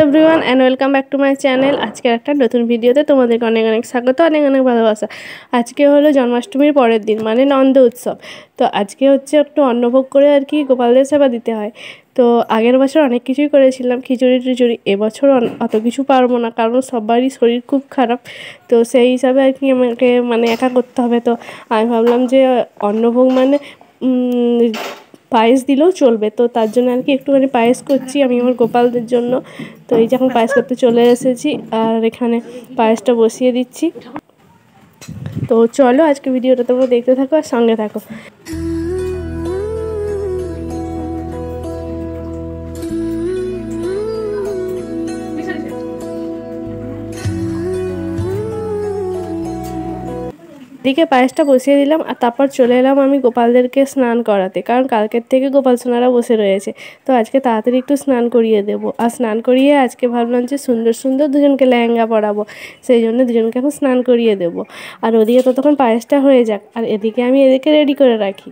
Everyone and welcome back to my channel. आज के एक नतून भिडियोते तुम्हादेरके अनेक अनेक स्वागत, अनेक अनेक भालोबासा। आज के हलो जन्माष्टमीर परेर दिन माने नंद उत्सव। तो आज के होच्छे एकटु अन्नभोग करे आर कि गोपालदेर सेवा दिते हय। तो आगेर बछर अनेक किछुई करेछिलाम, खिचुड़ी टिचुड़ी। এবছর অত কিছু পারবো না কারণ সবারই শরীর খুব খারাপ। তো সেই হিসাবে আর কি আমাকে মানে একা করতে হবে। তো আমি ভাবলাম যে অন্নভোগ মানে পায়েস দিলেও চলবে। তো তার জন্য আর কি একটুখানি পায়েস করছি আমি আমার গোপালদের জন্য। তো এই যে এখন পায়েস করতে চলে এসেছি আর এখানে পায়েসটা বসিয়ে দিচ্ছি। তো চলো আজকে ভিডিওটা তোমরা দেখতে থাকো আর সঙ্গে থাকো। এদিকে পায়েসটা বসিয়ে দিলাম আর তারপর চলে এলাম আমি গোপালদেরকে স্নান করাতে, কারণ কালকের থেকে গোপাল সোনারা বসে রয়েছে। তো আজকে তাড়াতাড়ি একটু স্নান করিয়ে দেবো। আর স্নান করিয়ে আজকে ভাবলাম যে সুন্দর সুন্দর দুজনকে লেহেঙ্গা পরাবো, সেই জন্য দুজনকে এখন স্নান করিয়ে দেবো। আর ওদিকে ততক্ষণ পায়েসটা হয়ে যাক আর এদিকে আমি এদেরকে রেডি করে রাখি।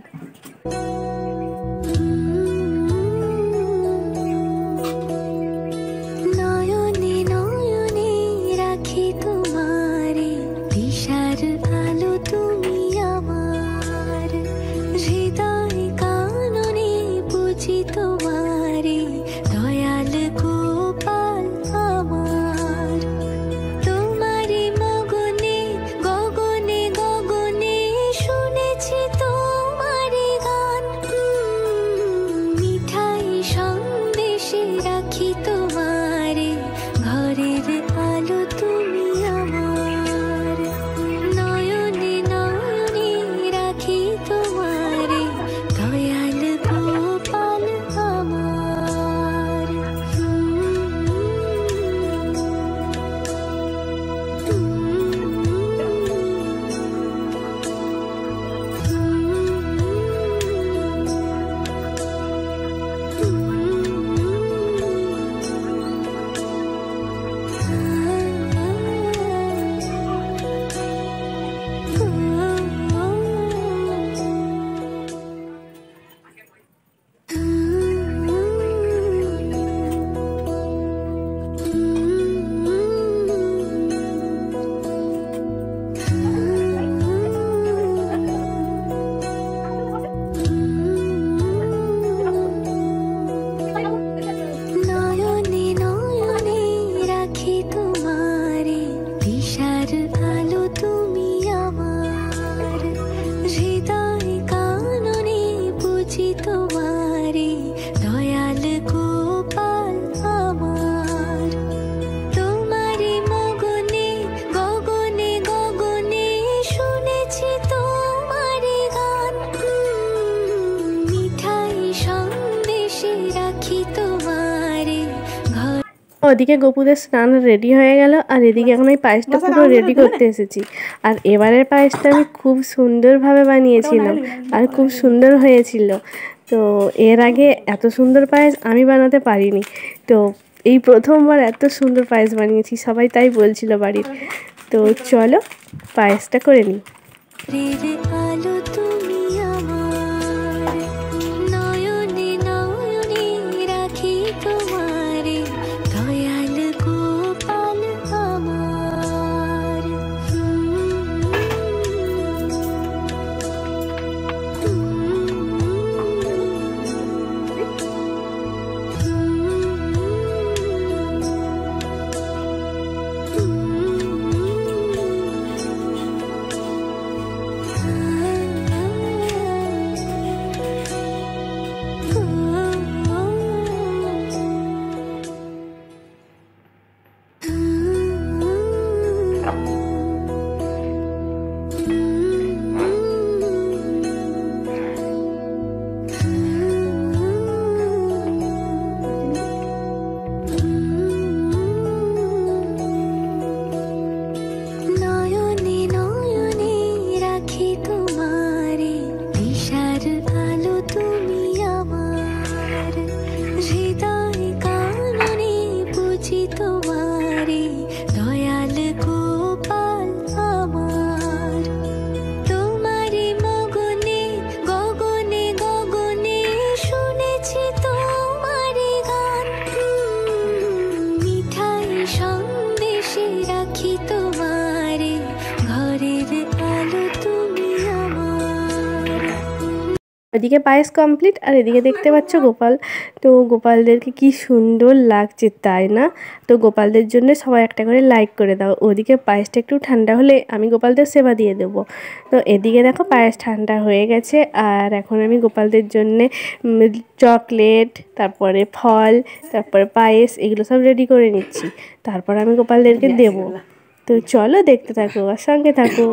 ওদিকে গোপুদের স্নান রেডি হয়ে গেল আর এদিকে এখন আমি পায়েসটা পুরো রেডি করতে এসেছি। আর এবারের পায়েসটা আমি খুব সুন্দরভাবে বানিয়েছিলাম আর খুব সুন্দর হয়েছিল। তো এর আগে এত সুন্দর পায়েস আমি বানাতে পারিনি। তো এই প্রথমবার এত সুন্দর পায়েস বানিয়েছি, সবাই তাই বলছিল বাড়ির। তো চলো পায়েসটা করে নিই। ওদিকে পায়েস কমপ্লিট, আর এদিকে দেখতে পাচ্ছ গোপাল। তো গোপালদেরকে কি সুন্দর লাগছে তাই না? তো গোপালদের জন্য সবাই একটা করে লাইক করে দাও। ওদিকে পায়েসটা একটু ঠান্ডা হলে আমি গোপালদের সেবা দিয়ে দেবো। তো এদিকে দেখো পায়েস ঠান্ডা হয়ে গেছে, আর এখন আমি গোপালদের জন্যে চকলেট, তারপরে ফল, তারপরে পায়েস, এগুলো সব রেডি করে নিচ্ছি। তারপর আমি গোপালদেরকে দেবো। তো চলো দেখতে থাকো আর সঙ্গে থাকো।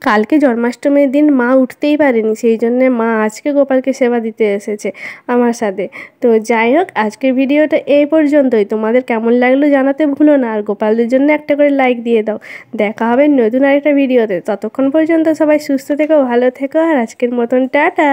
কালকে জন্মাষ্টমীর দিন মা উঠতেই পারেনি, সেই জন্যে মা আজকে গোপালকে সেবা দিতে এসেছে আমার সাথে। তো যাই হোক, আজকের ভিডিওটা এই পর্যন্তই। তোমাদের কেমন লাগলো জানাতে ভুলো না, আর গোপালদের জন্য একটা করে লাইক দিয়ে দাও। দেখা হবে নতুন আরেকটা ভিডিওতে। ততক্ষণ পর্যন্ত সবাই সুস্থ থেকো, ভালো থেকো, আর আজকের মতন টাটা।